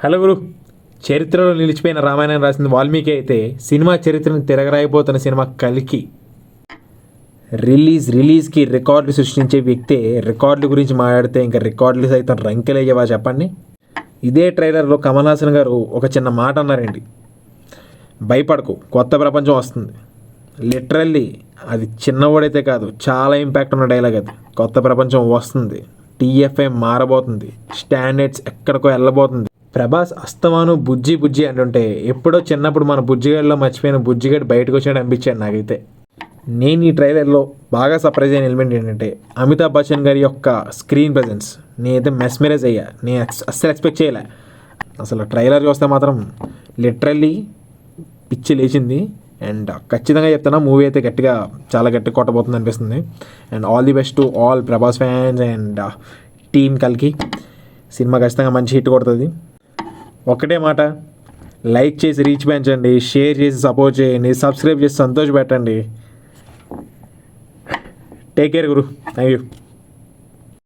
Hello గురు. చరిత్రలో నిలిచిపోయిన రామాయణం రాసింది వాల్మీకి అయితే సినిమా చరిత్రను తిరగరాయిపోతున్న సినిమా కల్కి రిలీజ్కి రికార్డులు సృష్టించే వ్యక్తే రికార్డుల గురించి మాట్లాడితే ఇంకా రికార్డులు సైతం రంకెలయ్యవా చెప్పండి. ఇదే ట్రైలర్లో కమల్ హాసన్ గారు ఒక చిన్న మాట అన్నారండి. భయపడకు, కొత్త ప్రపంచం వస్తుంది. లిటరల్లీ అది చిన్నవాడైతే కాదు, చాలా ఇంపాక్ట్ ఉన్న డైలాగ్ అది. కొత్త ప్రపంచం వస్తుంది, టీఎఫ్ఐ మారబోతుంది, స్టాండర్డ్స్ ఎక్కడికో వెళ్ళబోతుంది. ప్రభాస్ అస్తమాను బుజ్జి అంటుంటే ఎప్పుడో చిన్నప్పుడు మన బుజ్జిగాడిలో మర్చిపోయిన బుజ్జిగాడు బయటకు వచ్చినట్టు అనిపించాడు నాకైతే. నేను ఈ ట్రైలర్లో బాగా సర్ప్రైజ్ అయిన ఎలిమెంట్ ఏంటంటే అమితాబ్ బచ్చన్ గారి యొక్క స్క్రీన్ ప్రజెన్స్. నేనైతే మెస్మరైజ్ అయ్యా. నేను అస్సలు ఎక్స్పెక్ట్ చేయలే. అసలు ట్రైలర్ చూస్తే మాత్రం లిటరల్లీ పిచ్చి లేచింది. అండ్ ఖచ్చితంగా చెప్తున్నా, మూవీ అయితే చాలా గట్టిగా కొట్టబోతుంది అనిపిస్తుంది. And all the best to all Prabhas fans and team కల్కి. సినిమా ఖచ్చితంగా మంచి హిట్ కొడుతుంది. ఒక్కటే మాట, లైక్ చేసి రీచ్ పెంచండి, షేర్ చేసి సపోర్ట్ చేయండి, సబ్స్క్రైబ్ చేసి సంతోష పెట్టండి. Take care Guru. Thank you.